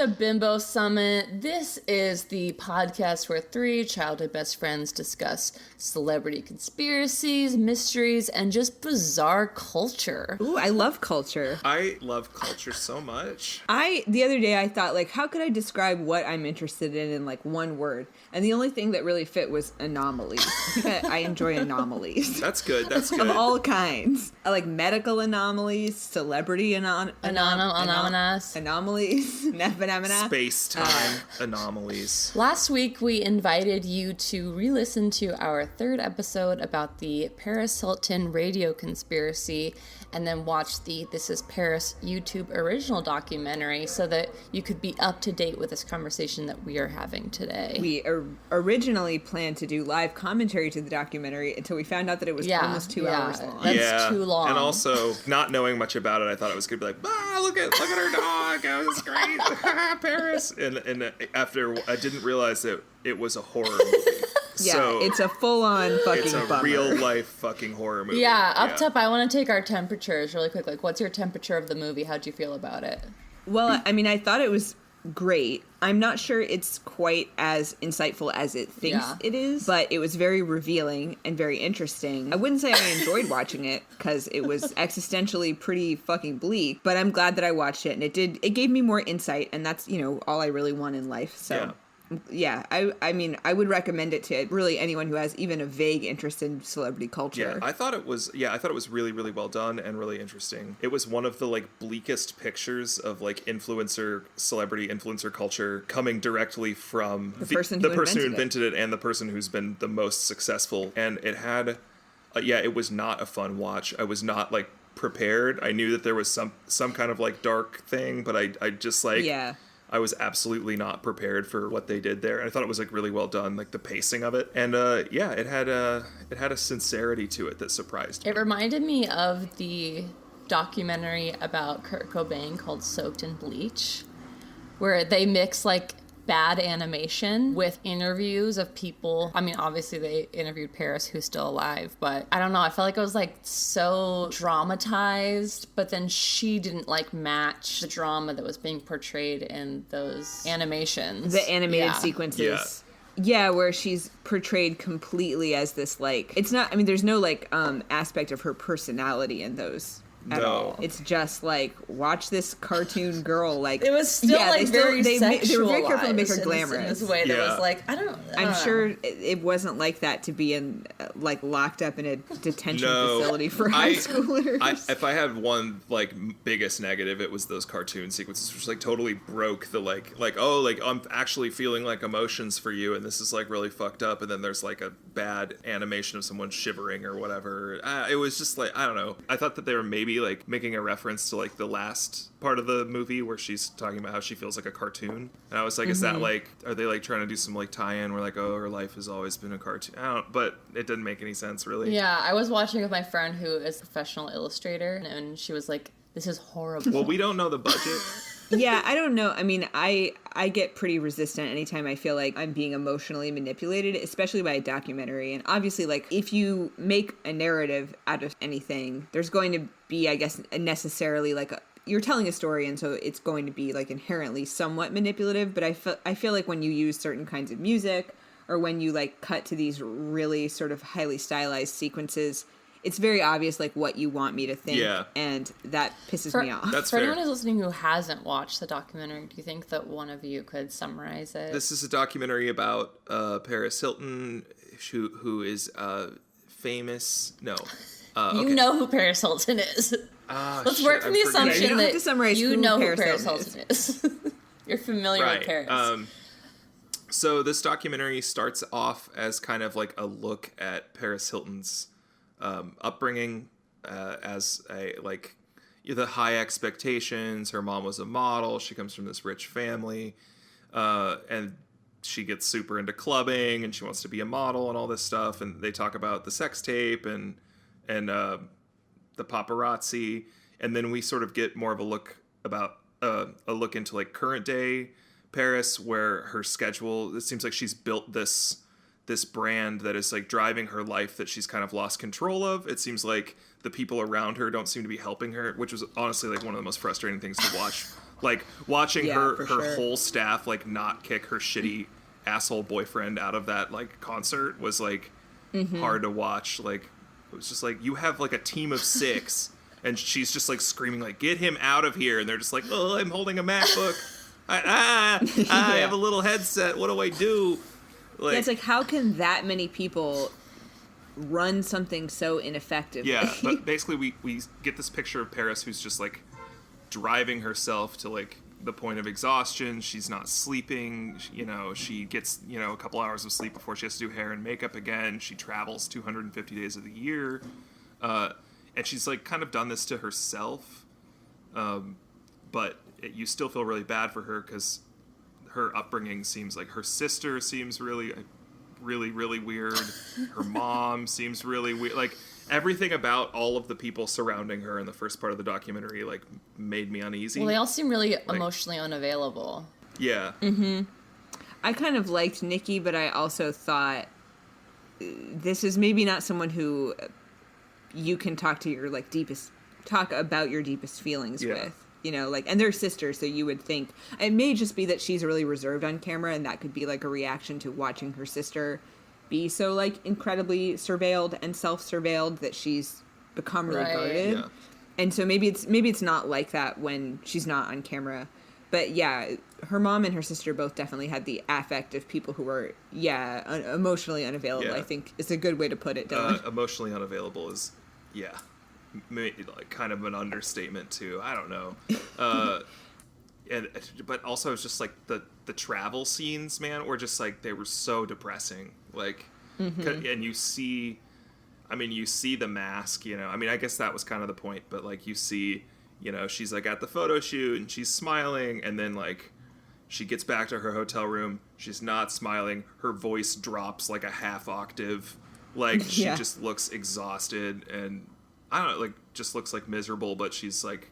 to Bimbo Summit. This is the podcast where three childhood best friends discuss celebrity conspiracies, mysteries, and just bizarre culture. Ooh, I love culture. I love culture so much. The other day I thought, like, how could I describe what I'm interested in like one word? And the only thing that really fit was anomalies. I think I enjoy anomalies. That's good. That's good. Of all kinds. I like medical anomalies, celebrity anomalies. Phenomena. Space-time anomalies. Last week, we invited you to re-listen to our third episode about the Paris Hilton radio conspiracy, and then watch the This Is Paris YouTube original documentary so that you could be up to date with this conversation that we are having today. We originally planned to do live commentary to the documentary until we found out that it was almost 2 hours long. That's too long. And also, not knowing much about it, I thought it was going to be like, look at her dog. That was great. Paris. And after, I didn't realize that it was a horror movie. Yeah, so it's a full-on fucking It's a bummer. real-life fucking horror movie. Yeah, up top, I want to take our temperatures really quick. Like, what's your temperature of the movie? How'd you feel about it? Well, I mean, I thought it was great. I'm not sure it's quite as insightful as it thinks it is, but it was very revealing and very interesting. I wouldn't say I enjoyed watching it because it was existentially pretty fucking bleak, but I'm glad that I watched it, and it gave me more insight, and that's, all I really want in life. So yeah, I mean, I would recommend it to really anyone who has even a vague interest in celebrity culture. I thought it was really, really well done and really interesting. It was one of the like bleakest pictures of like celebrity influencer culture coming directly from the person who invented it and the person who's been the most successful. And it had, it was not a fun watch. I was not like prepared. I knew that there was some kind of like dark thing, but I just like, I was absolutely not prepared for what they did there. And I thought it was like really well done, like the pacing of it. And it had a sincerity to it that surprised me. It reminded me of the documentary about Kurt Cobain called Soaked in Bleach, where they mix like bad animation with interviews of people. I mean, obviously they interviewed Paris, who's still alive, but I don't know, I felt like it was like so dramatized, but then she didn't like match the drama that was being portrayed in those animations. The animated sequences. Yeah, where she's portrayed completely as this, like, it's not, I mean, there's no, like, aspect of her personality in those at all. It's just, like, watch this cartoon girl, like... It was still, very sexualized. They were very careful to make her glamorous. In this way that was, like, I'm sure it wasn't like that to be in, like, locked up in a detention facility for high schoolers. If I had one, like, biggest negative, it was those cartoon sequences, which, like, totally broke the, I'm actually feeling, like, emotions for you, and this is, like, really fucked up, and then there's, like, a bad animation of someone shivering or whatever. It was just, like, I don't know. I thought that they were maybe like making a reference to like the last part of the movie where she's talking about how she feels like a cartoon, and I was like, is that like, are they like trying to do some like tie-in where like, oh, her life has always been a cartoon? But it didn't make any sense really. Yeah, I was watching with my friend who is a professional illustrator, and she was like, this is horrible. Well, we don't know the budget. Yeah, I don't know. I mean, I get pretty resistant anytime I feel like I'm being emotionally manipulated, especially by a documentary. And obviously, like, if you make a narrative out of anything, there's going to be, I guess, necessarily, like, you're telling a story, and so it's going to be, like, inherently somewhat manipulative. But I feel like when you use certain kinds of music, or when you, like, cut to these really sort of highly stylized sequences, it's very obvious, like, what you want me to think, and that pisses me off. That's For fair. anyone who's listening who hasn't watched the documentary, do you think that one of you could summarize it? This is a documentary about Paris Hilton, who is famous. No. You know who Paris Hilton is. Let's work from the assumption that you know who Paris Hilton is. You're familiar with Paris. So this documentary starts off as kind of like a look at Paris Hilton's upbringing as a like the high expectations. Her mom was a model. She comes from this rich family, and she gets super into clubbing, and she wants to be a model and all this stuff. And they talk about the sex tape and the paparazzi, and then we sort of get more of a look into like current day Paris, where her schedule, it seems like she's built this brand that is like driving her life that she's kind of lost control of. It seems like the people around her don't seem to be helping her, which was honestly like one of the most frustrating things to watch Like watching Yeah, her for sure. whole staff like not kick her shitty asshole boyfriend out of that like concert was like hard to watch. Like it was just like you have like a team of 6 and she's just like screaming like get him out of here, and they're just like, oh, I'm holding a MacBook. I have a little headset. What do I do? Like, Yeah, it's like, how can that many people run something so ineffectively? yeah, but basically we get this picture of Paris who's just like driving herself to like the point of exhaustion. She's not sleeping. She gets a couple hours of sleep before she has to do hair and makeup again. She travels 250 days of the year, and she's like kind of done this to herself. But you still feel really bad for her because her upbringing seems like her sister seems really weird. Her mom seems really weird. Like everything about all of the people surrounding her in the first part of the documentary like made me uneasy. Well, they all seem really emotionally unavailable. Yeah. I kind of liked Nikki, but I also thought this is maybe not someone who you can talk about your deepest feelings with. And they're sisters, so you would think it may just be that she's really reserved on camera, and that could be like a reaction to watching her sister be so like incredibly surveilled and self-surveilled that she's become really guarded. Yeah. And so maybe it's not like that when she's not on camera. But yeah, her mom and her sister both definitely had the affect of people who were emotionally unavailable. Yeah. I think is a good way to put it, Dylan. Emotionally unavailable is like kind of an understatement too. I don't know. But also it's just like the travel scenes, man, were just like they were so depressing. Like, and you see the mask. I guess that was kind of the point. But like you see, she's like at the photo shoot and she's smiling, and then like she gets back to her hotel room, she's not smiling. Her voice drops like a half octave. Like she just looks exhausted and I don't know, like just looks like miserable, but she's like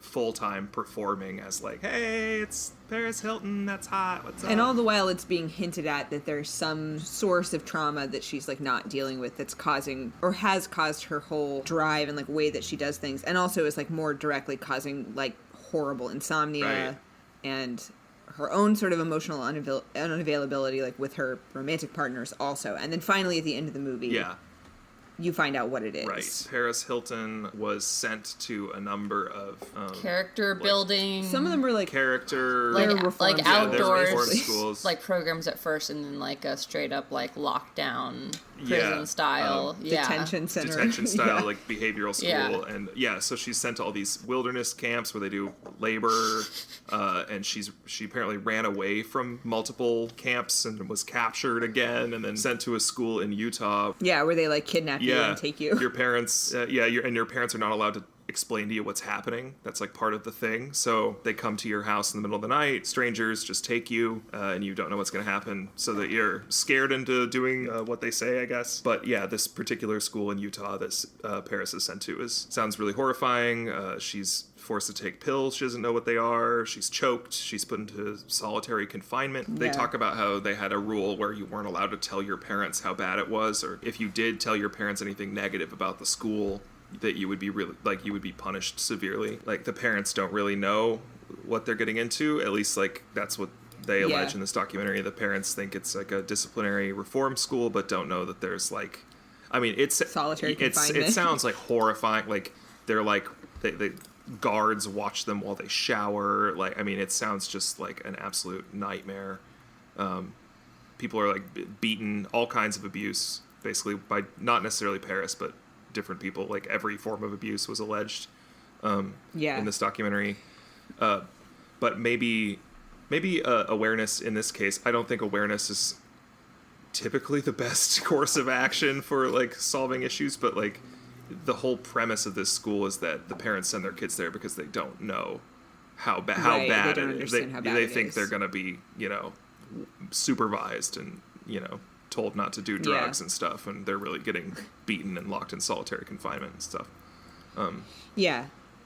full-time performing as like, hey, it's Paris Hilton, that's hot, what's up? And all the while it's being hinted at that there's some source of trauma that she's like not dealing with that's causing or has caused her whole drive and like way that she does things, and also is like more directly causing like horrible insomnia and her own sort of emotional unavailability like with her romantic partners also. And then finally at the end of the movie you find out what it is. Right. Paris Hilton was sent to a number of character building. Some of them were like character, like outdoors, reform schools, like programs at first, and then like a straight up like lockdown prison style, detention style, like behavioral school, and so she's sent to all these wilderness camps where they do labor, and she apparently ran away from multiple camps and was captured again, and then sent to a school in Utah. Yeah, where they like kidnap you and take you. Your parents, your parents are not allowed to explain to you what's happening. That's like part of the thing. So they come to your house in the middle of the night, strangers just take you, and you don't know what's going to happen, so that you're scared into doing what they say, I guess. But yeah, this particular school in Utah that Paris is sent to sounds really horrifying. She's forced to take pills. She doesn't know what they are. She's choked. She's put into solitary confinement. They talk about how they had a rule where you weren't allowed to tell your parents how bad it was, or if you did tell your parents anything negative about the school, that you would be punished severely. Like the parents don't really know what they're getting into. At least like that's what they allege in this documentary. The parents think it's like a disciplinary reform school, but don't know that there's like, it's solitary confinement. It sounds like horrifying. Like they're like they guards watch them while they shower. Like it sounds just like an absolute nightmare. People are like beaten, all kinds of abuse, basically by not necessarily Paris, but different people. Like every form of abuse was alleged in this documentary, but maybe awareness in this case. I don't think awareness is typically the best course of action for like solving issues, but like the whole premise of this school is that the parents send their kids there because they don't know how bad it is. They think they're going to be supervised and told not to do drugs and stuff, and they're really getting beaten and locked in solitary confinement and stuff.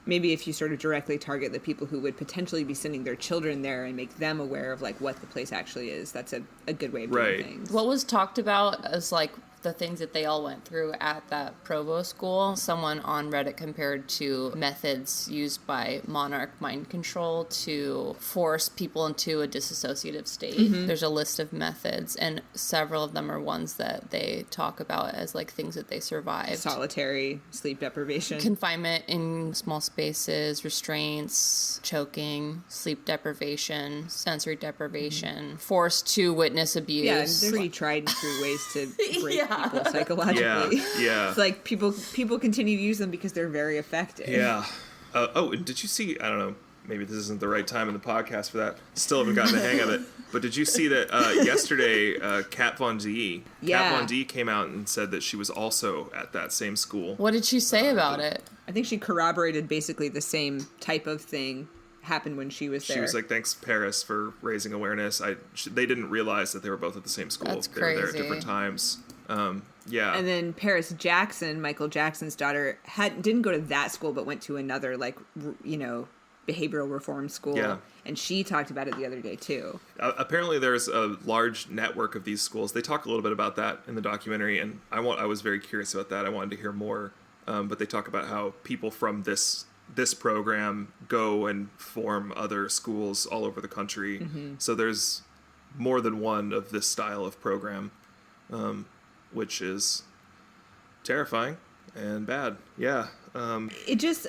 Maybe if you sort of directly target the people who would potentially be sending their children there and make them aware of like what the place actually is, that's a good way of doing things. What was talked about as like the things that they all went through at that Provo school. Someone on Reddit compared to methods used by monarch mind control to force people into a disassociative state. Mm-hmm. There's a list of methods, and several of them are ones that they talk about as like things that they survived. Solitary, sleep deprivation. Confinement in small spaces, restraints, choking, sleep deprivation, sensory deprivation, forced to witness abuse. Yeah, there's pretty tried and true ways to break people psychologically. Yeah. It's like people continue to use them because they're very effective. Yeah. And did you see, I don't know, maybe this isn't the right time in the podcast for that. Still haven't gotten the hang of it. But did you see that yesterday, Kat Von D? Yeah. Kat Von D came out and said that she was also at that same school. What did she say about it? I think she corroborated basically the same type of thing happened when she was there. She was like, thanks, Paris, for raising awareness. They didn't realize that they were both at the same school. That's they were there at crazy. different times. Yeah. And then Paris Jackson, Michael Jackson's daughter, didn't go to that school, but went to another, like, behavioral reform school. Yeah. And she talked about it the other day, too. Apparently there's a large network of these schools. They talk a little bit about that in the documentary, and I was very curious about that. I wanted to hear more. But they talk about how people from this program go and form other schools all over the country. Mm-hmm. So there's more than one of this style of program, which is terrifying and bad. Yeah. It just,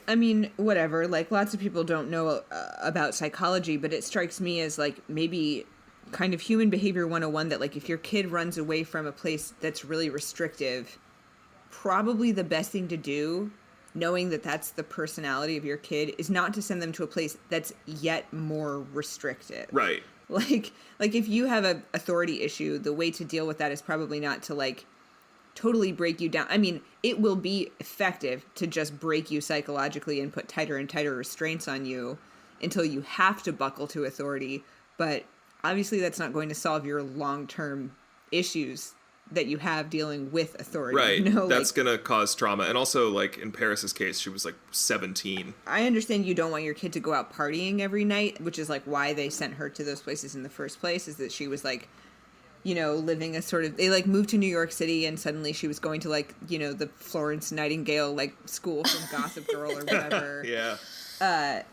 whatever. Like, lots of people don't know about psychology, but it strikes me as, like, maybe kind of human behavior 101 that, like, if your kid runs away from a place that's really restrictive, probably the best thing to do, knowing that that's the personality of your kid, is not to send them to a place that's yet more restrictive. Right. Like if you have an authority issue, the way to deal with that is probably not to, like, totally break you down. I mean, it will be effective to just break you psychologically and put tighter and tighter restraints on you until you have to buckle to authority. But obviously that's not going to solve your long-term issues that you have dealing with authority. Right. That's going to cause trauma. And also, like, in Paris's case, she was, like, 17. I understand you don't want your kid to go out partying every night, which is, like, why they sent her to those places in the first place, is that she was, like, living a sort of, they, like, moved to New York City and suddenly she was going to, like, the Florence Nightingale, like, school from Gossip Girl or whatever. Yeah.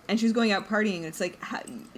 And she was going out partying, and it's like,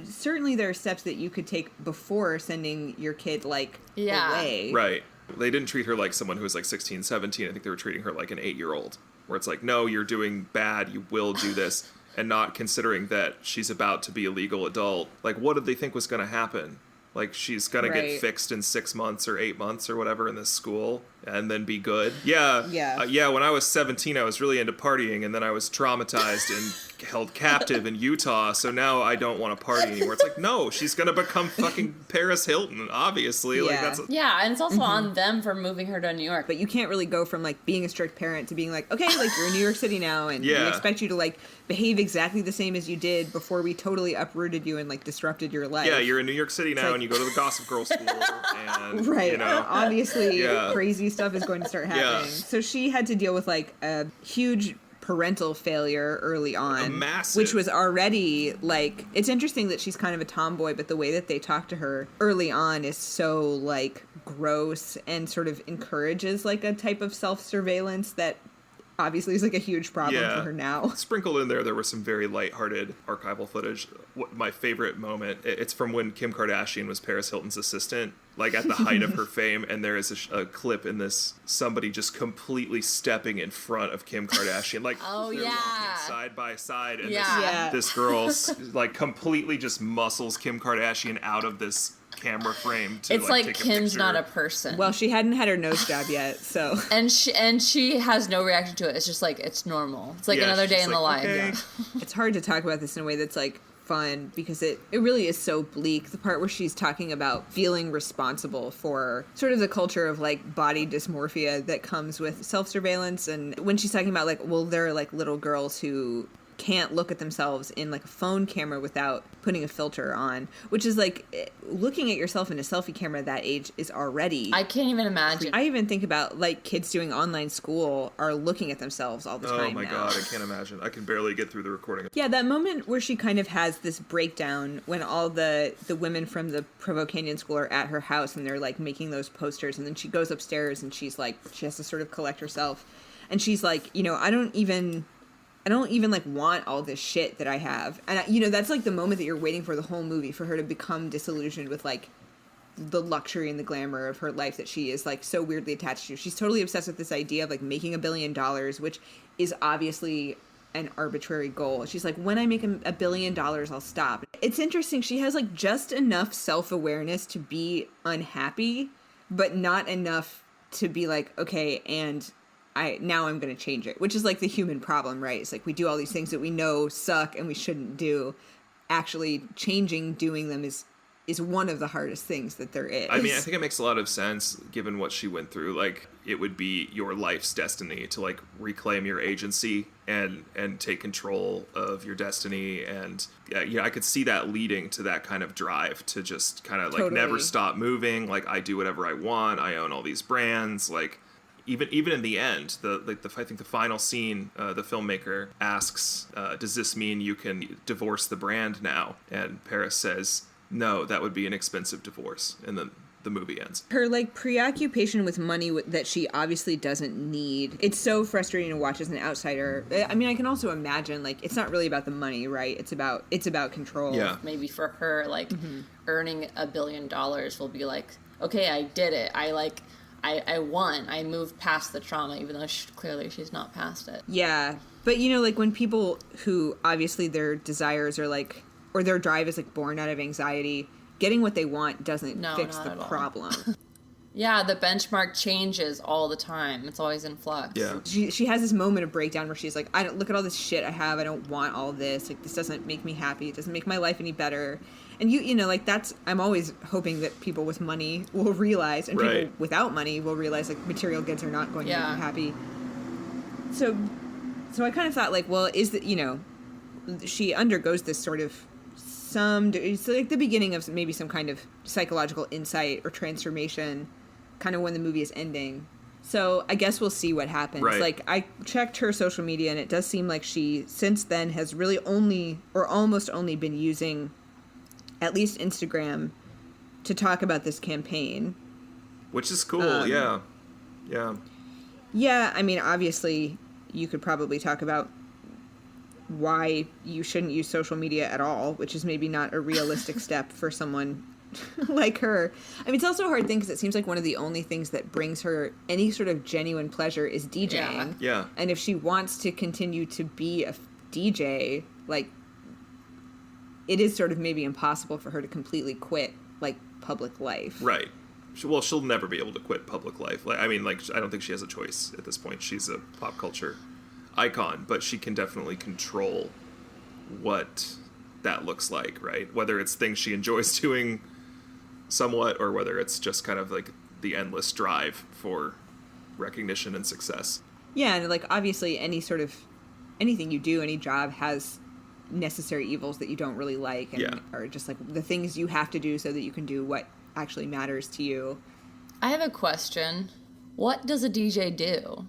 certainly there are steps that you could take before sending your kid, like, away. Right. They didn't treat her like someone who was like 16, 17. I think they were treating her like an 8-year-old, where it's like, no, you're doing bad. You will do this. And not considering that she's about to be a legal adult. Like, what did they think was going to happen? Like, she's going to get fixed in 6 months or 8 months or whatever in this school and then be good. Yeah. Yeah. When I was 17, I was really into partying, and then I was traumatized and held captive in Utah, so now I don't want to party anymore. It's like, no, she's going to become fucking Paris Hilton, obviously. Yeah. Like, that's and it's also on them for moving her to New York. But you can't really go from, like, being a strict parent to being like, okay, like, you're in New York City now, and we expect you to, like, behave exactly the same as you did before we totally uprooted you and, like, disrupted your life. Yeah, you're in New York City now, and you go to the Gossip Girl school, and, obviously, crazy stuff is going to start happening. Yeah. So she had to deal with, like, a huge parental failure early on. Massive. Which was already, like, it's interesting that she's kind of a tomboy, but the way that they talk to her early on is so, like, gross and sort of encourages, like, a type of self-surveillance that obviously is, like, a huge problem for her now. Sprinkled in there was some very lighthearted archival footage. My favorite moment, it's from when Kim Kardashian was Paris Hilton's assistant, like at the height of her fame, and there is a clip in this, somebody just completely stepping in front of Kim Kardashian, like they're walking side by side, and this girl like completely just muscles Kim Kardashian out of this camera frame to, it's like take Kim's a not a person. Well, she hadn't had her nose job yet, so and she has no reaction to it. It's just like, it's normal. It's like another day in the life. Okay. It's hard to talk about this in a way that's, like, fun, because it really is so bleak. The part where she's talking about feeling responsible for sort of the culture of, like, body dysmorphia that comes with self-surveillance, and when she's talking about, like, well, there are, like, little girls who can't look at themselves in like a phone camera without putting a filter on, which is like looking at yourself in a selfie camera at that age is already. I can't even imagine. I even think about like kids doing online school are looking at themselves all the time. Oh my now. God, I can't imagine. I can barely get through the recording. Yeah, that moment where she kind of has this breakdown when all the women from the Provo Canyon School are at her house and they're like making those posters, and then she goes upstairs and she's like, she has to sort of collect herself, and she's like, you know, I don't even like want all this shit that I have. And you know, that's like the moment that you're waiting for the whole movie, for her to become disillusioned with like the luxury and the glamour of her life that she is like so weirdly attached to. She's totally obsessed with this idea of like making $1 billion, which is obviously an arbitrary goal. She's like, when I make $1 billion, I'll stop. It's interesting. She has like just enough self-awareness to be unhappy, but not enough to be like, okay, and now I'm going to change it, which is like the human problem, right? It's like we do all these things that we know suck and we shouldn't do. Actually doing them is one of the hardest things that there is. I mean, I think it makes a lot of sense given what she went through. Like, it would be your life's destiny to like reclaim your agency and take control of your destiny. And yeah, I could see that leading to that kind of drive to just kind of like Totally. never stop moving. Like, I do whatever I want. I own all these brands. Like, even in the end, I think the final scene, the filmmaker asks, "Does this mean you can divorce the brand now?" And Paris says, "No, that would be an expensive divorce." And then the movie ends. Her like preoccupation with money that she obviously doesn't need. It's so frustrating to watch as an outsider. I mean, I can also imagine like it's not really about the money, right? It's about control. Yeah. Maybe for her, like earning $1 billion will be like, okay, I did it. I won. I moved past the trauma, even though clearly she's not past it. Yeah. But you know, like when people who obviously their desires are like, or their drive is like born out of anxiety, getting what they want doesn't fix the problem. Yeah, the benchmark changes all the time. It's always in flux. Yeah. She has this moment of breakdown where she's like, I don't look at all this shit I have. I don't want all this. Like, this doesn't make me happy. It doesn't make my life any better. And you know, like I'm always hoping that people with money will realize, and right. people without money will realize like material goods are not going to make you happy. So I kind of thought like, well, is that, you know, she undergoes this sort of it's like the beginning of maybe some kind of psychological insight or transformation kind of when the movie is ending. So I guess we'll see what happens. Right. Like, I checked her social media, and it does seem like she, since then, has really only, or almost only, been using at least Instagram to talk about this campaign. Which is cool, yeah. Yeah. Yeah, I mean, obviously, you could probably talk about why you shouldn't use social media at all, which is maybe not a realistic step for someone like her. I mean, it's also a hard thing because it seems like one of the only things that brings her any sort of genuine pleasure is DJing. Yeah. And if she wants to continue to be a DJ, like, it is sort of maybe impossible for her to completely quit, like, public life. Right. Well, she'll never be able to quit public life. Like, I mean, like, I don't think she has a choice at this point. She's a pop culture icon, but she can definitely control what that looks like, right? Whether it's things she enjoys doing somewhat, or whether it's just kind of like the endless drive for recognition and success. Yeah, and like obviously anything you do, any job has necessary evils that you don't really like, and are just like the things you have to do so that you can do what actually matters to you. I have a question. What does a DJ do?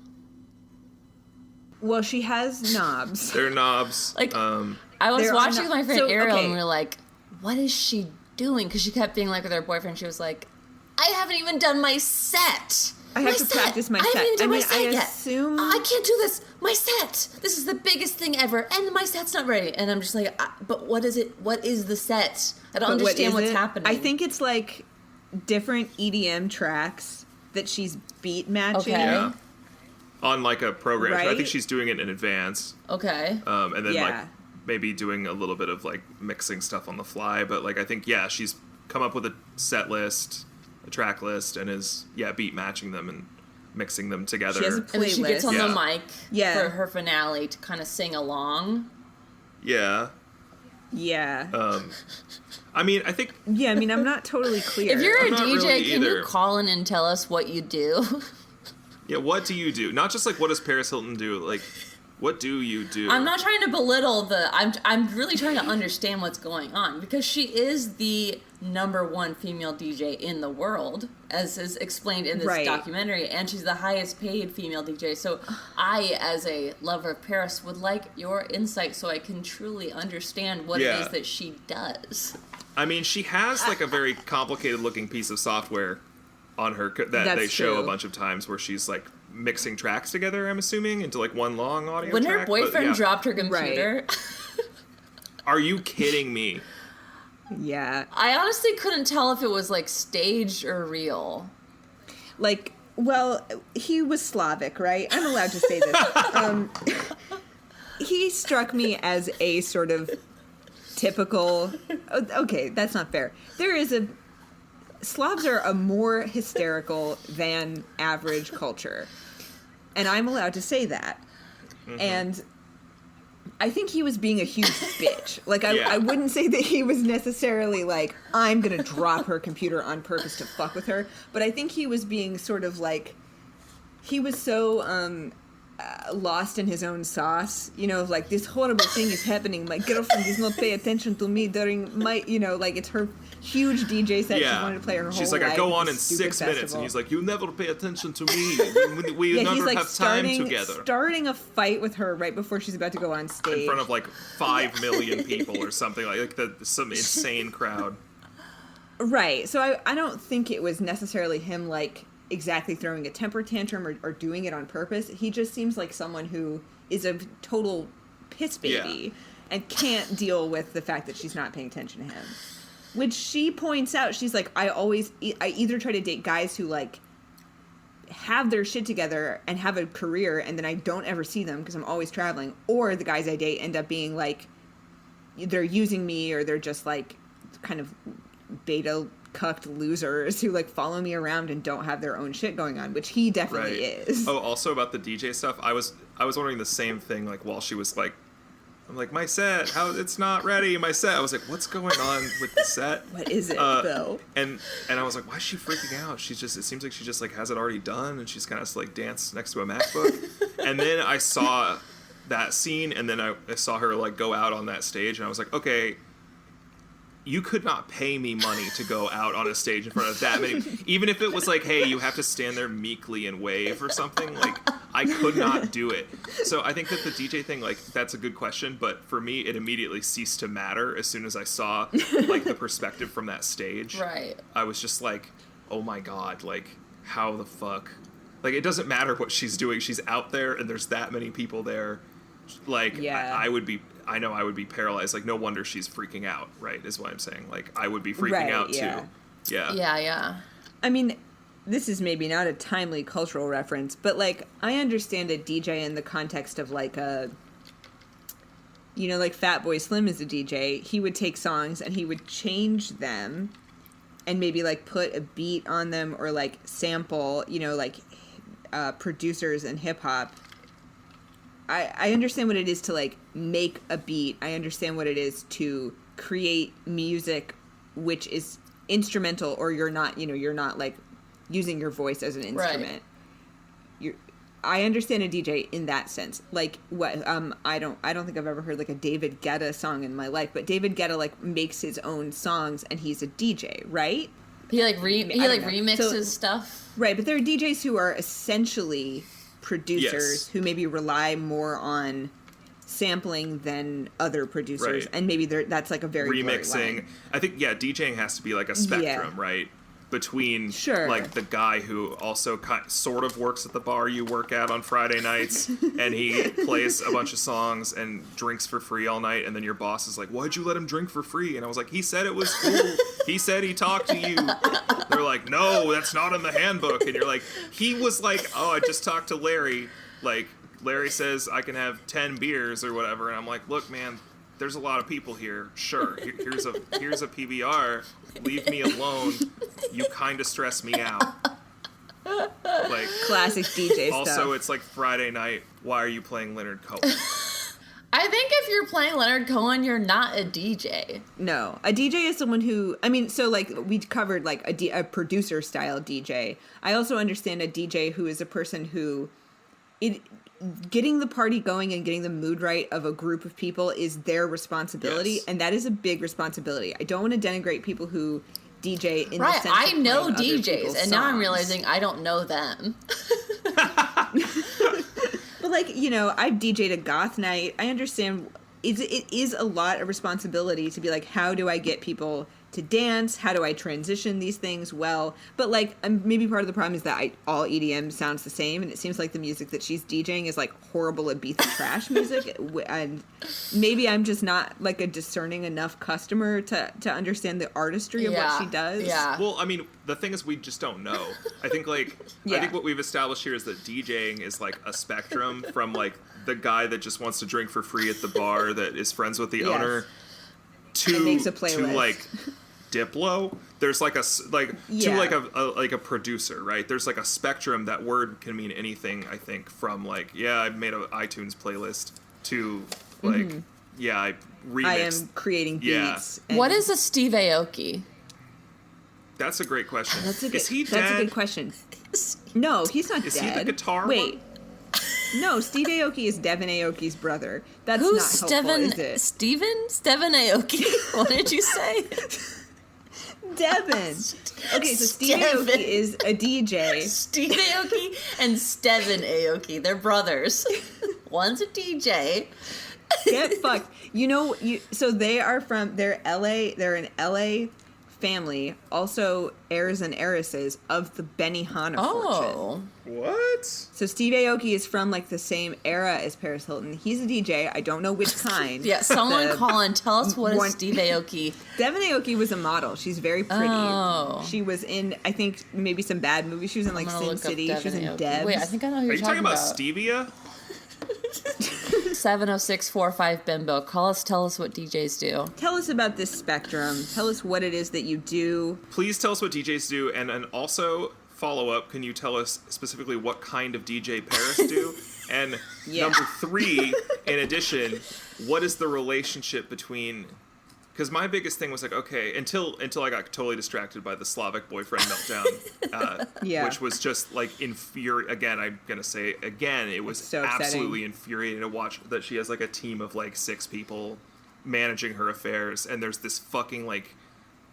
Well, she has knobs. They're knobs. Like, I was watching with my friend Ariel, and we were like, what is she doing? Because she kept being like with her boyfriend, she was like, I haven't even done my set. I have to practice my set. I haven't even done my set yet. Assume... I can't do this. My set. This is the biggest thing ever, and my set's not ready. And I'm just like, but what is it? What is the set? I don't understand what's happening. I think it's like different EDM tracks that she's beat matching. Okay. Yeah. On like a program. Right? I think she's doing it in advance. Okay. And then like maybe doing a little bit of like mixing stuff on the fly. But like I think, she's come up with a set list, a track list, and is beat matching them and mixing them together. She has a playlist. And then she gets on the mic for her finale to kind of sing along. Yeah. Yeah. I mean, I think... Yeah, I mean, I'm not totally clear. If you're a I'm not DJ, really can either. you call in and tell us what you do? Yeah, what do you do? Not just like what does Paris Hilton do? Like, What do you do? I'm not trying to belittle I'm really trying to understand what's going on, because she is the #1 female DJ in the world, as is explained in this documentary, and she's the highest paid female DJ. So I, as a lover of Paris, would like your insight so I can truly understand what it is that she does. I mean, she has like a very complicated looking piece of software on her that they show a bunch of times, where she's like mixing tracks together, I'm assuming, into like one long audio when track. Her boyfriend dropped her computer. Are you kidding me? Yeah. I honestly couldn't tell if it was like staged or real. Like, well, he was Slavic, right? I'm allowed to say this. He struck me as a sort of typical... Okay, that's not fair. Slavs are a more hysterical than average culture. And I'm allowed to say that. Mm-hmm. And I think he was being a huge bitch. Like, I wouldn't say that he was necessarily like, I'm going to drop her computer on purpose to fuck with her. But I think he was being sort of like, he was so lost in his own sauce. You know, like, this horrible thing is happening. My girlfriend does not pay attention to me during my, you know, like, it's her huge DJ set. She wanted to play her whole life. She's like, I go on in 6 minutes. And he's like, you never pay attention to me. We never have time together. Starting a fight with her right before she's about to go on stage. In front of like 5 million people or something. Like some insane crowd. Right. So I don't think it was necessarily him like exactly throwing a temper tantrum or doing it on purpose. He just seems like someone who is a total piss baby and can't deal with the fact that she's not paying attention to him. Which she points out, she's like, I either try to date guys who, like, have their shit together and have a career, and then I don't ever see them because I'm always traveling, or the guys I date end up being, like, they're using me, or they're just, like, kind of beta cucked losers who, like, follow me around and don't have their own shit going on, which he definitely is. Oh, also about the DJ stuff, I was wondering the same thing, like, while she was, like, I'm like, my set, it's not ready, my set. I was like, what's going on with the set? What is it, Bill? And I was like, why is she freaking out? It seems like she just, like, has it already done, and she's kind of, like, dance next to a MacBook. And then I saw that scene, and then I saw her, like, go out on that stage, and I was like, okay, you could not pay me money to go out on a stage in front of that many. Even if it was like, hey, you have to stand there meekly and wave or something, like, I could not do it. So I think that the DJ thing, like, that's a good question, but for me, it immediately ceased to matter as soon as I saw, like, the perspective from that stage. Right. I was just like, oh my God, like, how the fuck? Like, it doesn't matter what she's doing. She's out there, and there's that many people there. Like, I would be paralyzed. Like, no wonder she's freaking out, right, is what I'm saying. Like, I would be freaking out, too. Yeah. I mean, this is maybe not a timely cultural reference, but, like, I understand a DJ in the context of, like, you know, like, Fatboy Slim is a DJ. He would take songs and he would change them and maybe, like, put a beat on them or, like, sample, you know, like, producers and hip-hop. I understand what it is to, like, make a beat. I understand what it is to create music which is instrumental, or you're not, like, using your voice as an instrument. Right. I understand a DJ in that sense. Like, what I don't think I've ever heard, like, a David Guetta song in my life, but David Guetta, like, makes his own songs and he's a DJ, right? He remixes stuff. Right, but there are DJs who are essentially producers who maybe rely more on sampling than other producers, and maybe that's like a very remixing. I think DJing has to be like a spectrum, right? Between like the guy who also sort of works at the bar you work at on Friday nights, and he plays a bunch of songs and drinks for free all night, and then your boss is like, "Why'd you let him drink for free?" And I was like, "He said it was cool. He said he talked to you." They're like, "No, that's not in the handbook." And you're like, "He was like, oh, I just talked to Larry. Like, Larry says I can have 10 beers or whatever." And I'm like, "Look, man, there's a lot of people here. Sure, here's a PBR. Leave me alone. You kind of stress me out." Like, classic DJ stuff. Also, it's like Friday night. Why are you playing Leonard Cohen? I think if you're playing Leonard Cohen, you're not a DJ. No, a DJ is someone who, I mean, so like we covered like a producer style DJ. I also understand a DJ who is a person who it getting the party going and getting the mood right of a group of people is their responsibility, Yes. and that is a big responsibility. I don't want to denigrate people who DJ in the Right, sense I of know playing other DJs, people's and now I'm songs. realizing I don't know them. But like, you know, I've DJ'd a goth night. I understand it is a lot of responsibility to be like, how do I get people to dance? How do I transition these things well? But like, maybe part of the problem is that all EDM sounds the same, and it seems like the music that she's DJing is like horrible Ibiza trash music. And maybe I'm just not like a discerning enough customer to understand the artistry of what she does. Yeah. Well, I mean, the thing is, we just don't know. I think like I think what we've established here is that DJing is like a spectrum from like the guy that just wants to drink for free at the bar that is friends with the Yes. owner to And makes a playlist. like Diplo. There's like to Yeah. like a producer, right? There's like a spectrum. That word can mean anything. I think from like I made an iTunes playlist to like I remixed. I am creating Yeah. beats. What is a Steve Aoki? That's a great question. Is he dead? That's a good question. No, he's not Is dead. he the guitar Wait. one? No, Steve Aoki is Devin Aoki's brother. That's Who's not helpful, is it? Steven Aoki? What did you say? Devin. Okay, so Steve Devin. Aoki is a DJ. Steve Aoki and Steven Aoki. They're brothers. One's a DJ. Get fucked. So they're LA, they're an LA family, also heirs and heiresses of the Benihana fortune. Oh. What? So Steve Aoki is from like the same era as Paris Hilton. He's a DJ. I don't know which kind. Yeah, someone The- call and tell us what one- is Steve Aoki. Devin Aoki was a model. She's very pretty. Oh. She was in, I think, maybe some bad movies. She was in like I'm gonna Sin look up City. She was Devin in Aoki. Debs. Wait, I think I know who Are you're you talking about about. Stevia? 70645 Bimbo. Call us, tell us what DJs do. Tell us about this spectrum. Tell us what it is that you do. Please tell us what DJs do, and also follow up. Can you tell us specifically what kind of DJ Paris do? And Yeah. number 3, in addition, what is the relationship between? Because my biggest thing was like, okay, until I got totally distracted by the Slavic boyfriend meltdown, Yeah. which was just like again, I'm gonna say it again, it was It's so upsetting. absolutely infuriating to watch that she has like a team of like 6 people managing her affairs, and there's this fucking like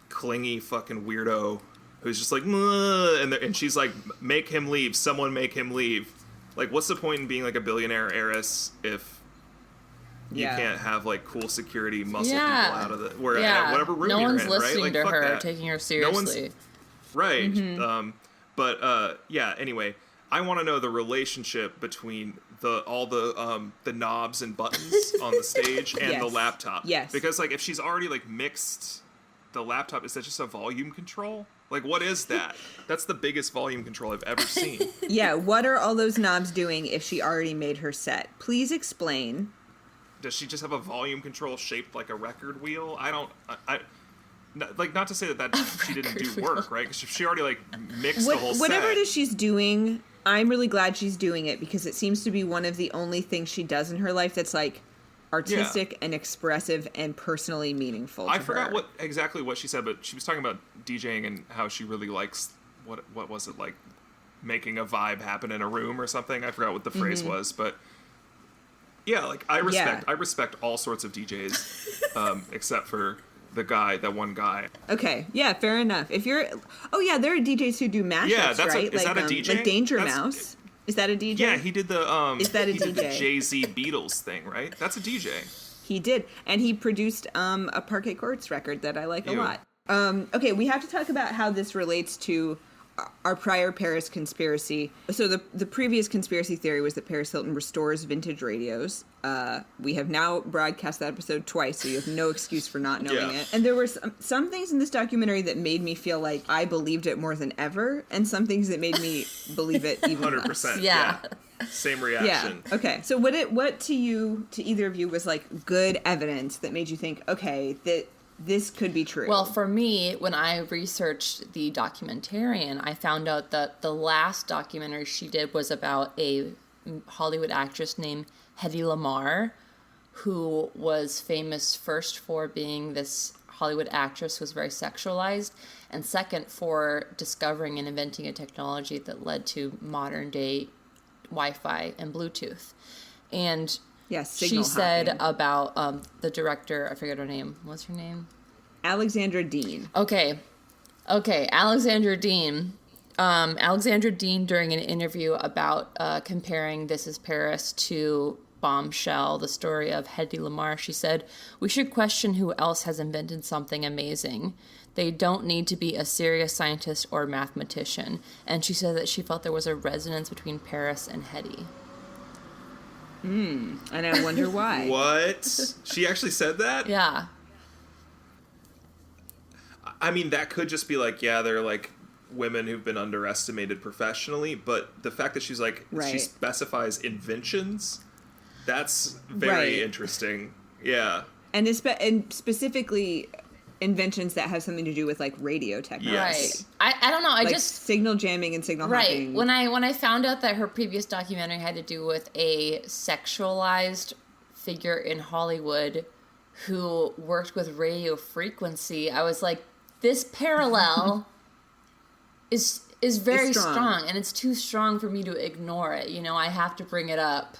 clingy fucking weirdo who's just like, and she's like, make him leave, someone make him leave. Like, what's the point in being like a billionaire heiress if you can't have like cool security muscle people out of the whatever room no you're one's in, listening right? Like, to fuck her, that. taking her No seriously. one's right. But anyway, I want to know the relationship between all the knobs and buttons on the stage and the Yes. laptop. Yes. Because like if she's already like mixed the laptop, is that just a volume control? Like, what is that? That's the biggest volume control I've ever seen. Yeah, what are all those knobs doing if she already made her set? Please explain. Does she just have a volume control shaped like a record wheel? Not to say that she didn't do work, right? Because she already like mixed the whole Whatever set. it is she's doing, I'm really glad she's doing it because it seems to be one of the only things she does in her life that's like artistic and expressive and personally meaningful to I forgot her. exactly what she said, but she was talking about DJing and how she really likes what was it, like making a vibe happen in a room or something. I forgot what the phrase was, but yeah, like I respect all sorts of DJs, except for that one guy. Okay, yeah, fair enough. If you're, there are DJs who do mashups, Yeah, right? is that a DJ? Like Danger Mouse. Is that a DJ? Yeah, he did the Is that a he did the DJ? Jay-Z Beatles thing, right? That's a DJ. He did, and he produced a Parquet Courts record that I like a Ew. lot. Okay, we have to talk about how this relates to our prior Paris conspiracy. So the previous conspiracy theory was that Paris Hilton restores vintage radios. We have now broadcast that episode twice, so you have no excuse for not knowing it. And there were some things in this documentary that made me feel like I believed it more than ever, and some things that made me believe it even 100%. less. Yeah. Same reaction. Yeah. Okay. So what to either of you was like good evidence that made you think, okay, that this could be true? Well, for me, when I researched the documentarian, I found out that the last documentary she did was about a Hollywood actress named Hedy Lamarr, who was famous first for being this Hollywood actress who was very sexualized, and second for discovering and inventing a technology that led to modern day Wi-Fi and Bluetooth. And Yes, she said about the director, I forget her name. What's her name? Alexandra Dean. Okay, Alexandra Dean. Alexandra Dean, during an interview about comparing This Is Paris to Bombshell, the story of Hedy Lamarr, she said, "We should question who else has invented something amazing. They don't need to be a serious scientist or mathematician." And she said that she felt there was a resonance between Paris and Hedy. And I wonder why. What? She actually said that? Yeah. I mean, that could just be like, yeah, they're like women who've been underestimated professionally, but the fact that she's like, she specifies inventions, that's very interesting. Yeah. And specifically inventions that have something to do with like radio technology. Yes. Right. I don't know. I like just signal jamming and signal hopping. When I found out that her previous documentary had to do with a sexualized figure in Hollywood who worked with radio frequency, I was like, this parallel is very strong, and it's too strong for me to ignore it. You know, I have to bring it up.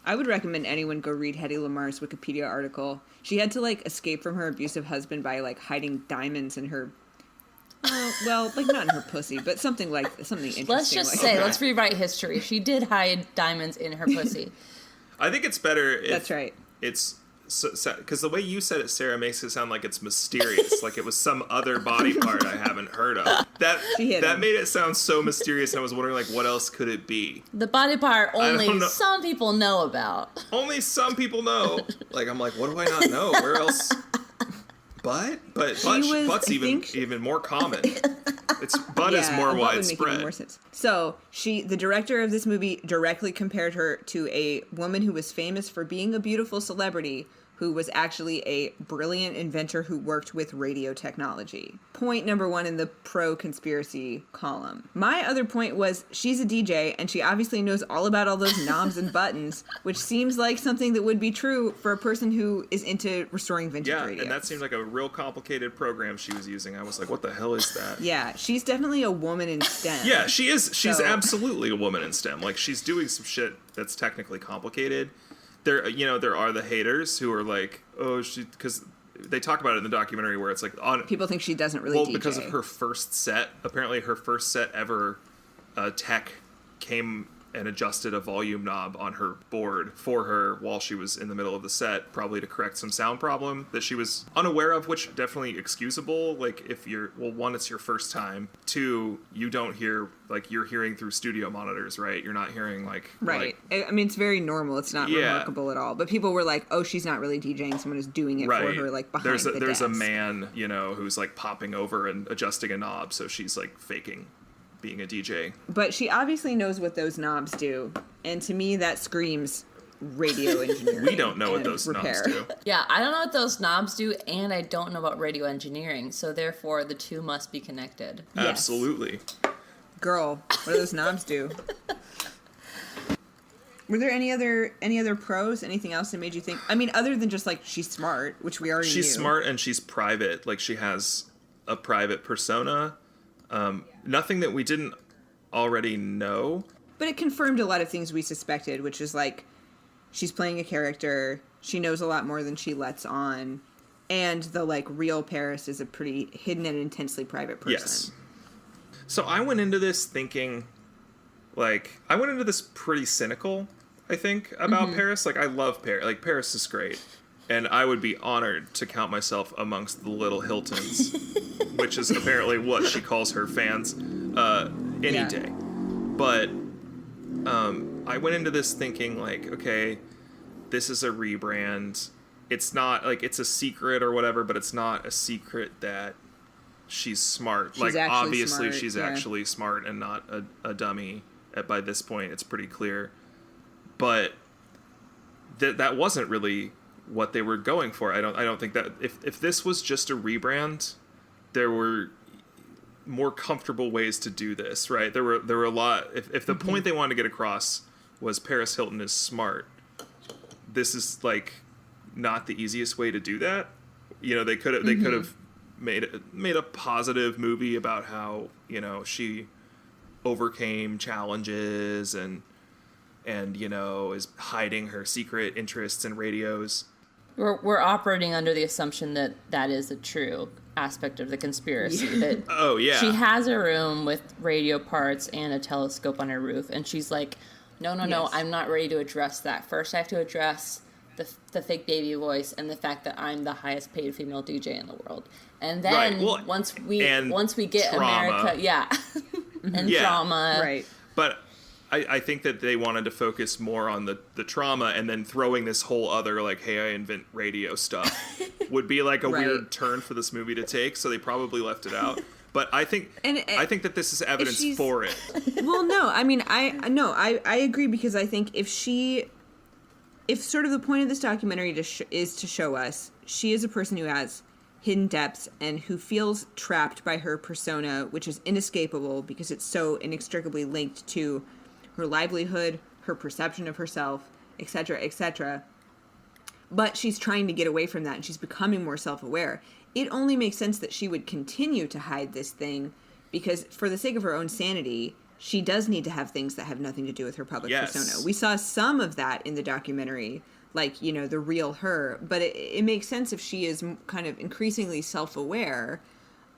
I would recommend anyone go read Hedy Lamarr's Wikipedia article. She had to like escape from her abusive husband by like hiding diamonds in her, well, like not in her pussy, but something interesting. Let's just say, let's rewrite history. She did hide diamonds in her pussy. I think it's better if that's right. It's because the way you said it, Sarah, makes it sound like it's mysterious, like it was some other body part I haven't heard of. That made it sound so mysterious, and I was wondering, like, what else could it be? The body part only some people know about. Only some people know. Like, I'm like, what do I not know? Where else? Butt butt's even more common. Butt is more widespread. More sense. So the director of this movie directly compared her to a woman who was famous for being a beautiful celebrity who was actually a brilliant inventor who worked with radio technology. Point number 1 in the pro-conspiracy column. My other point was she's a DJ, and she obviously knows all about all those knobs and buttons, which seems like something that would be true for a person who is into restoring vintage radio. Yeah, and that seemed like a real complicated program she was using. I was like, what the hell is that? Yeah, she's definitely a woman in STEM. Yeah, she is. She's absolutely a woman in STEM. Like, she's doing some shit that's technically complicated. There are the haters who are like, oh, because they talk about it in the documentary where it's like people think she doesn't really DJ. Because of her first set. Apparently, her first set ever, tech came and adjusted a volume knob on her board for her while she was in the middle of the set, probably to correct some sound problem that she was unaware of, which definitely excusable. Like, if one, it's your first time. 2, you don't hear, like, you're hearing through studio monitors, right? You're not hearing, like... Right. I mean, it's very normal. It's not remarkable at all. But people were like, oh, she's not really DJing. Someone is doing it for her, like, behind the desk. There's a man, who's, like, popping over and adjusting a knob, so she's, like, faking being a DJ. But she obviously knows what those knobs do. And to me, that screams radio engineering. We don't know what those knobs do. Yeah, I don't know what those knobs do, and I don't know about radio engineering. So therefore, the two must be connected. Yes. Absolutely. Girl, what do those knobs do? Were there any other pros? Anything else that made you think? I mean, other than just like she's smart, which we already knew. She's smart and she's private. Like, she has a private persona. Nothing that we didn't already know. But it confirmed a lot of things we suspected, which is like she's playing a character. She knows a lot more than she lets on. And the like real Paris is a pretty hidden and intensely private person. Yes. So I went into this thinking, pretty cynical, I think, about Paris. Like, I love Paris. Like, Paris is great. And I would be honored to count myself amongst the little Hiltons, which is apparently what she calls her fans, any day. But I went into this thinking, like, okay, this is a rebrand. It's not, like, it's a secret or whatever, but it's not a secret that she's smart. Like, obviously she's actually smart and not a dummy. By this point, it's pretty clear. But that wasn't really what they were going for. I don't think that if this was just a rebrand, there were more comfortable ways to do this, right? There were a lot. If the point they wanted to get across was Paris Hilton is smart, this is like not the easiest way to do that. They could have made a positive movie about how she overcame challenges and is hiding her secret interests in radios. We're operating under the assumption that that is a true aspect of the conspiracy. That Oh, yeah. she has a room with radio parts and a telescope on her roof, and she's like, no, I'm not ready to address that. First, I have to address the fake baby voice and the fact that I'm the highest paid female DJ in the world. And then Right. Well, once we get trauma. America, and Yeah. trauma, Right. But I think that they wanted to focus more on the trauma, and then throwing this whole other, like, hey, I invent radio stuff would be like a Right. weird turn for this movie to take, so they probably left it out. But I think that this is evidence for it. Well, no, I mean, I agree, because I think if sort of the point of this documentary is to show us she is a person who has hidden depths and who feels trapped by her persona, which is inescapable because it's so inextricably linked to her livelihood, her perception of herself, etc., etc. But she's trying to get away from that, and she's becoming more self-aware. It only makes sense that she would continue to hide this thing, because for the sake of her own sanity, she does need to have things that have nothing to do with her public persona. We saw some of that in the documentary, like, the real her, but it makes sense if she is kind of increasingly self-aware,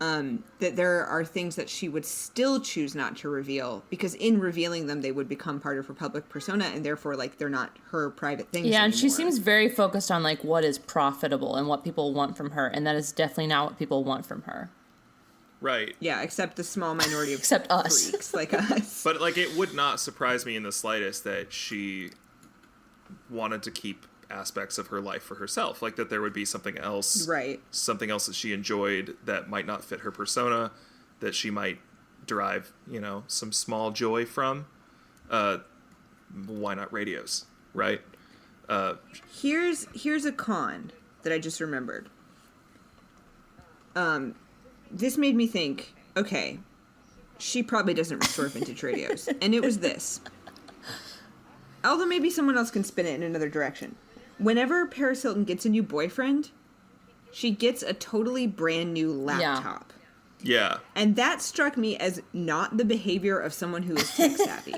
that there are things that she would still choose not to reveal, because in revealing them, they would become part of her public persona, and therefore, like, they're not her private things Yeah, and anymore. she seems very focused on, like, what is profitable and what people want from her, and that is definitely not what people want from her. Right. Yeah, except the small minority of Except us. freaks like us. But, like, it would not surprise me in the slightest that she wanted to keep aspects of her life for herself, like that there would be something else that she enjoyed that might not fit her persona, that she might derive some small joy from. Why not radios, right? Here's a con that I just remembered. This made me think, okay, she probably doesn't restore vintage radios, and it was this. Although maybe someone else can spin it in another direction. Whenever Paris Hilton gets a new boyfriend, she gets a totally brand new laptop. Yeah. And that struck me as not the behavior of someone who is tech savvy.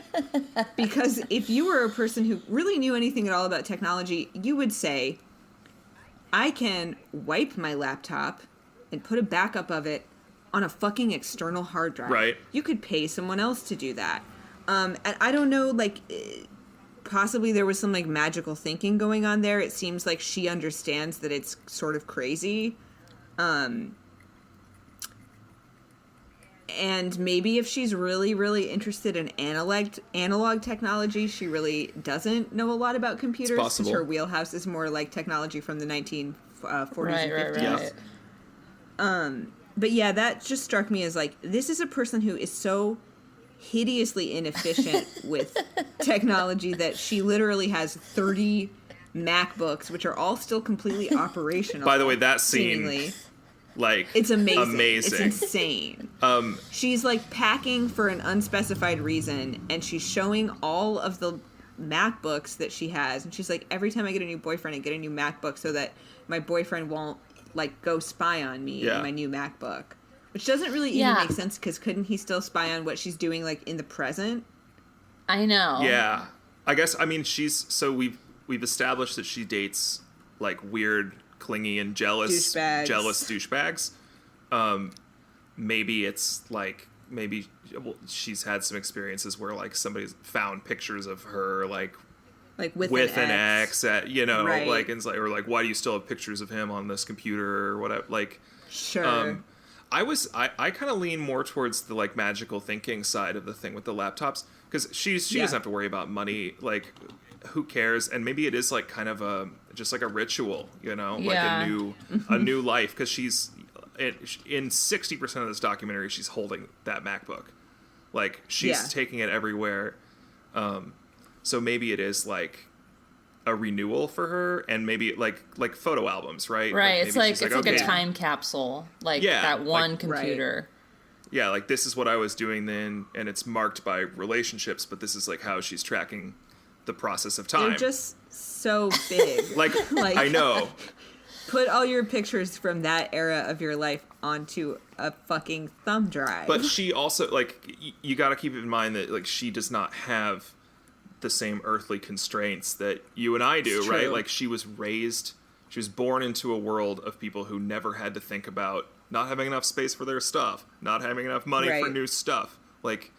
Because if you were a person who really knew anything at all about technology, you would say, I can wipe my laptop and put a backup of it on a fucking external hard drive. Right. You could pay someone else to do that. And I don't know, like, possibly there was some, like, magical thinking going on there. It seems like she understands that it's sort of crazy. And maybe if she's really, really interested in analog technology, she really doesn't know a lot about computers. It's possible. Because her wheelhouse is more like technology from the 1940s and 50s. Yes. But yeah, that just struck me as, like, this is a person who is so hideously inefficient with technology that she literally has 30 MacBooks, which are all still completely operational. By the way, that scene, seemingly. like, It's amazing. amazing. It's insane. She's, like, packing for an unspecified reason, and she's showing all of the MacBooks that she has, and she's like, every time I get a new boyfriend, I get a new MacBook so that my boyfriend won't, like, go spy on me in my new MacBook. Which doesn't really even make sense, because couldn't he still spy on what she's doing, like, in the present? I know. Yeah. I guess, I mean, we've established that she dates, like, weird, clingy, and jealous douchebags. Maybe it's, like, she's had some experiences where, like, somebody's found pictures of her, like with an ex at, Right. like, and it's like, or, like, why do you still have pictures of him on this computer or whatever, like. Sure. I kind of lean more towards the, like, magical thinking side of the thing with the laptops, because she doesn't have to worry about money, like, who cares? And maybe it is, like, kind of just like a ritual, like a new life, because she's in 60% of this documentary she's holding that MacBook, like, she's taking it everywhere, so maybe it is, like, a renewal for her, and maybe like photo albums, right? Right. It's like okay, a time capsule, like that one computer. Right. Yeah, like, this is what I was doing then, and it's marked by relationships, but this is, like, how she's tracking the process of time. They're just so big. like I know. Put all your pictures from that era of your life onto a fucking thumb drive. But she also, like, you got to keep in mind that, like, she does not have the same earthly constraints that you and I do, right? Like, she was born into a world of people who never had to think about not having enough space for their stuff, not having enough money for new stuff. Like,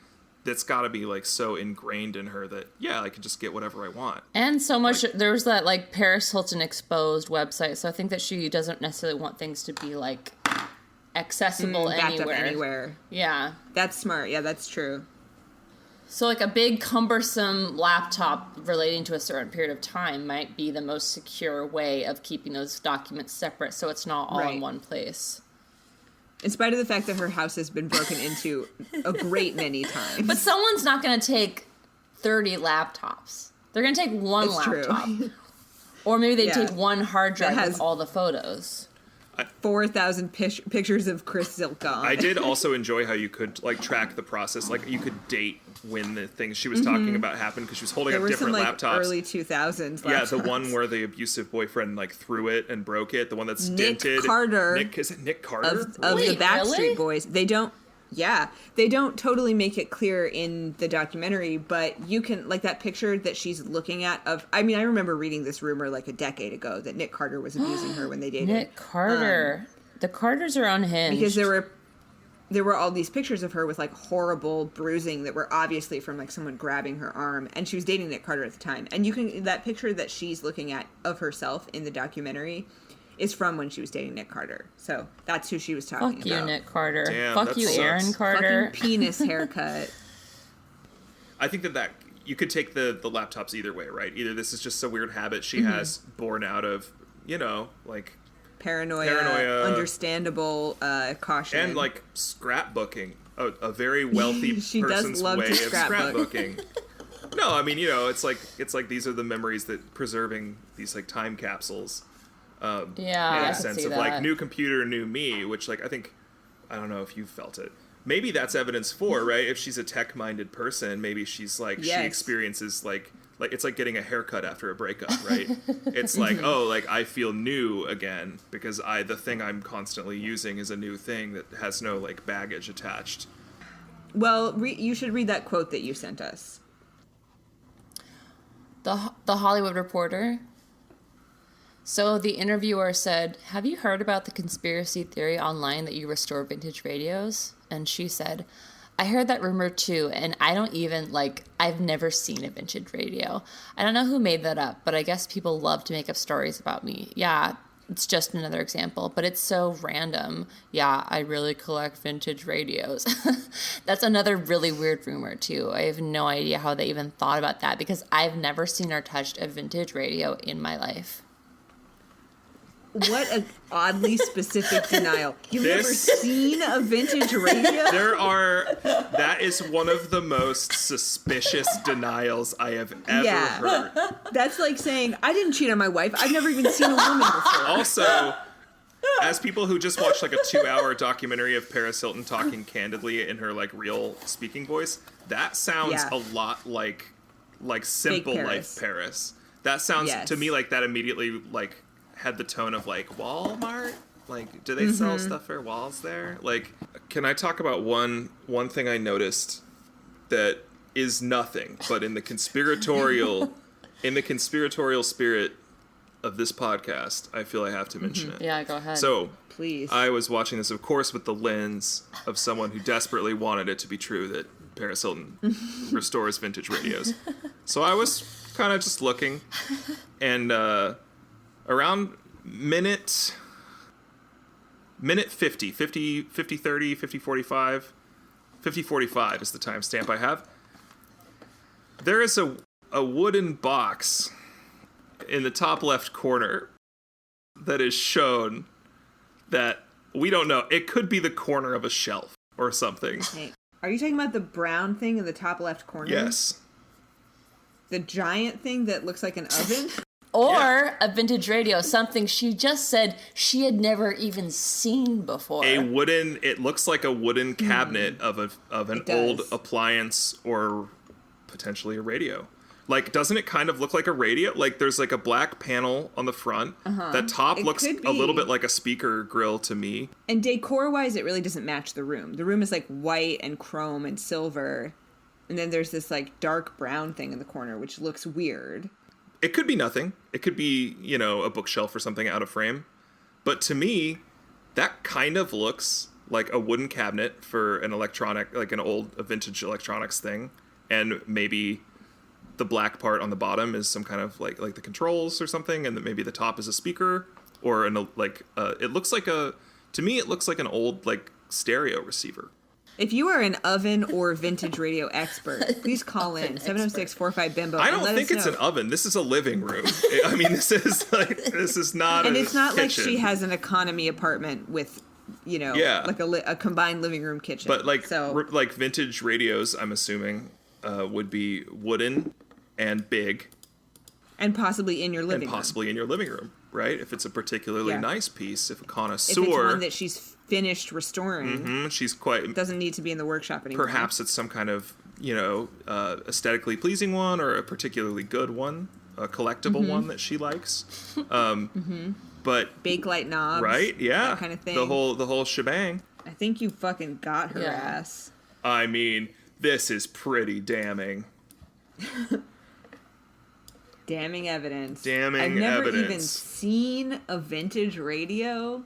that's got to be, like, so ingrained in her that, yeah, I can just get whatever I want. And so much, like, there was that, like, Paris Hilton exposed website, so I think that she doesn't necessarily want things to be, like, accessible anywhere. Yeah. That's smart. Yeah, that's true. So, like, a big cumbersome laptop relating to a certain period of time might be the most secure way of keeping those documents separate so it's not all in one place. In spite of the fact that her house has been broken into a great many times. But someone's not going to take 30 laptops. They're going to take one laptop. True. Or maybe they take one hard drive with all the photos. 4,000 pictures of Chris Zilka on I did also enjoy how you could, like, track the process. Like, you could date when the things she was talking about happened because she was holding up different laptops. Early 2000s laptops. Yeah, the one where the abusive boyfriend, like, threw it and broke it. The one that's dented. Nick Carter. Is it Nick Carter? Of the Backstreet Boys. They don't totally make it clear in the documentary, but you can, like, that picture that she's looking at of, I mean, I remember reading this rumor like a decade ago that Nick Carter was abusing her when they dated. Nick Carter. The Carters are unhinged. Because there were all these pictures of her with, like, horrible bruising that were obviously from, like, someone grabbing her arm, and she was dating Nick Carter at the time. And that picture that she's looking at of herself in the documentary is from when she was dating Nick Carter. So that's who she was talking about. Fuck you, Nick Carter. Damn, fuck you, Aaron Carter. Fucking penis haircut. I think that you could take the laptops either way, right? Either this is just a weird habit she has born out of, you know, like... Paranoia, understandable caution. And, like, scrapbooking. A very wealthy person's way of scrapbooking. No, I mean, you know, it's like these are the memories that preserving these, like, time capsules. In a sense of, like, new computer, new me, which, like, I don't know if you felt it. Maybe that's evidence for, right? If she's a tech-minded person, maybe she's, like, she experiences, like, it's like getting a haircut after a breakup, right? It's like, oh, like, I feel new again because the thing I'm constantly using is a new thing that has no, like, baggage attached. Well, you should read that quote that you sent us. The Hollywood Reporter. So the interviewer said, "Have you heard about the conspiracy theory online that you restore vintage radios?" And she said, "I heard that rumor too, and I don't even, like, I've never seen a vintage radio. I don't know who made that up, but I guess people love to make up stories about me. Yeah, it's just another example, but it's so random. Yeah, I really collect vintage radios." That's another really weird rumor too. I have no idea how they even thought about that because I've never seen or touched a vintage radio in my life. What an oddly specific denial. You've never seen a vintage radio? That is one of the most suspicious denials I have ever heard. That's like saying, I didn't cheat on my wife. I've never even seen a woman before. Also, as people who just watched, like, a 2-hour documentary of Paris Hilton talking candidly in her, like, real speaking voice, that sounds a lot like Simple Life Paris. That sounds to me like that immediately, like, had the tone of, like, Walmart? Like, do they sell stuff for walls there? Like, can I talk about one thing I noticed that is nothing, but in the conspiratorial spirit of this podcast, I feel I have to mention it. Yeah, go ahead. So, please. I was watching this, of course, with the lens of someone who desperately wanted it to be true that Paris Hilton restores vintage radios. So I was kind of just looking, and around minute 50, 30, 50, 45, 50, 45 is the timestamp I have. There is a wooden box in the top left corner that is shown that we don't know. It could be the corner of a shelf or something. Hey, are you talking about the brown thing in the top left corner? Yes. The giant thing that looks like an oven? Or a vintage radio, something she just said she had never even seen before. It looks like a wooden cabinet of an old appliance or potentially a radio. Like, doesn't it kind of look like a radio? Like, there's like a black panel on the front. That top looks a little bit like a speaker grill to me. And decor-wise, it really doesn't match the room. The room is like white and chrome and silver. And then there's this like dark brown thing in the corner, which looks weird. It could be nothing. It could be, you know, a bookshelf or something out of frame. But to me, that kind of looks like a wooden cabinet for an electronic, like a vintage electronics thing. And maybe the black part on the bottom is some kind of like the controls or something, and then maybe the top is a speaker or it looks like to me it looks like an old like stereo receiver. If you are an oven or vintage radio expert, please call in 706-45-BIMBO. I don't think it's an oven. This is a living room. I mean, this is not. And it's not kitchen. like she has an economy apartment with, you know, like a combined living room kitchen. But like vintage radios, I'm assuming would be wooden and big, and possibly in your living room, right? If it's a particularly nice piece, if a connoisseur, if it's one that she's finished restoring, she's quite doesn't need to be in the workshop anymore. Perhaps it's some kind of, you know, aesthetically pleasing one or a particularly good one, a collectible one that she likes. But Bakelite knobs, right? Yeah, that kind of thing. The whole shebang. I think you fucking got her ass. I mean, this is pretty damning. Damning evidence. I've never even seen a vintage radio.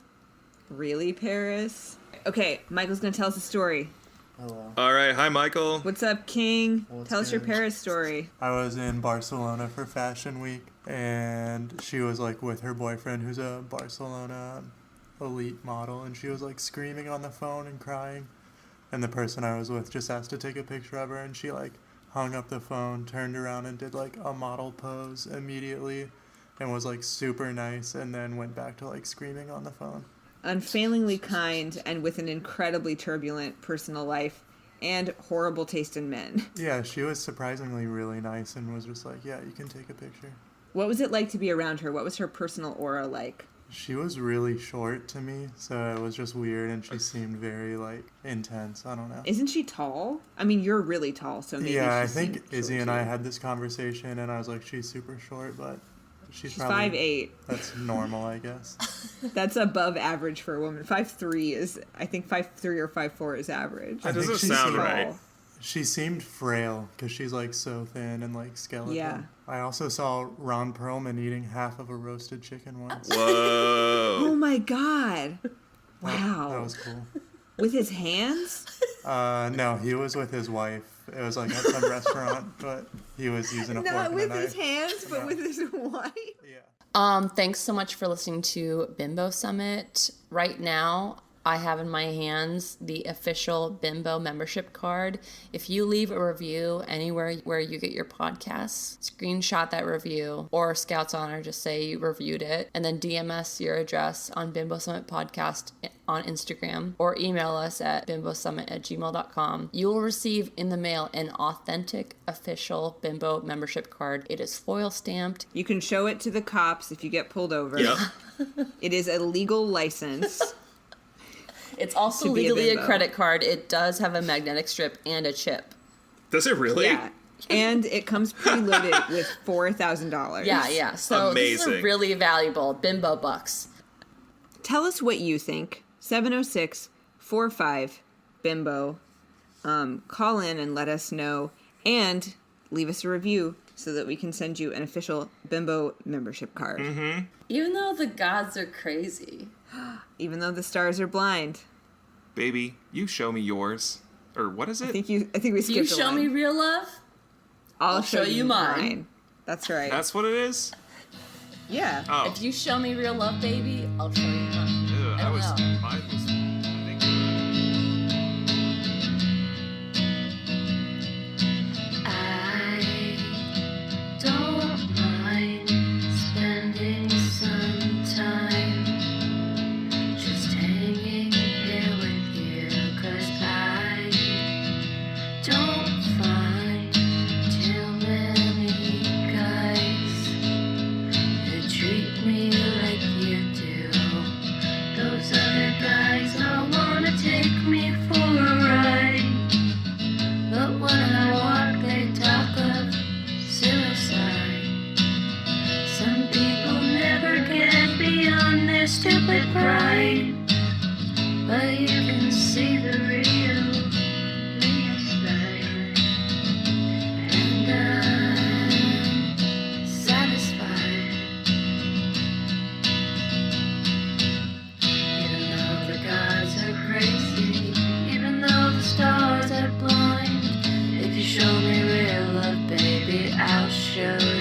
Really, Paris? Okay, Michael's gonna tell us a story. Hello. All right, hi Michael. What's up, King? What's Tell us your good? Paris story. I was in Barcelona for Fashion Week, and she was like with her boyfriend, who's a Barcelona elite model, and she was like screaming on the phone and crying. And the person I was with just asked to take a picture of her, and she like hung up the phone, turned around, and did like a model pose immediately, and was like super nice, and then went back to like screaming on the phone. Unfailingly kind and with an incredibly turbulent personal life and horrible taste in men. Yeah, she was surprisingly really nice and was just like, yeah, you can take a picture. What was it like to be around her? What was her personal aura like? She was really short to me, so it was just weird, and she seemed very, like, intense. I don't know. Isn't she tall? I mean, you're really tall, so maybe yeah, I she think seemed Izzy short and too. I had this conversation, and I was like, she's super short, but she's probably probably 5'8". That's normal, I guess. That's above average for a woman. 5'3" is, I think 5'3" or 5'4" is average. That I think doesn't she's sound tall. right. She seemed frail, because she's, like, so thin and, like, skeletal. Yeah. I also saw Ron Perlman eating half of a roasted chicken once. Oh Whoa. my god. Wow. That was cool. With his hands? No, he was with his wife. It was, like, at some restaurant, but he was using a fork Not and with a his knife. hands, but No. with his wife? Yeah. Thanks so much for listening to Bimbo Summit. Right now, I have in my hands the official Bimbo membership card. If you leave a review anywhere where you get your podcasts, screenshot that review, or Scout's Honor, just say you reviewed it, and then DM us your address on Bimbo Summit Podcast on Instagram, or email us at bimbosummit@gmail.com. You will receive in the mail an authentic, official Bimbo membership card. It is foil stamped. You can show it to the cops if you get pulled over. Yep. It is a legal license. It's also To be a legally a bimbo. credit card. It does have a magnetic strip and a chip. Does it really? Yeah. And it comes preloaded with $4,000. Yeah. So this is a Amazing. really valuable Bimbo bucks. Tell us what you think. 706-45-BIMBO. Call in and let us know. And leave us a review so that we can send you an official Bimbo membership card. Mm-hmm. Even though the gods are crazy. Even though the stars are blind. Baby, you show me yours. Or what is it? I think we skipped You a show line. me real love? I'll show you mine. That's right. That's what it is? Yeah. Oh. If you show me real love, baby, I'll show you mine. Ew, I don't know. mine was. I don't mind spending some time just hanging here with you, 'cause I don't find too many guys who treat me like you do. I'll show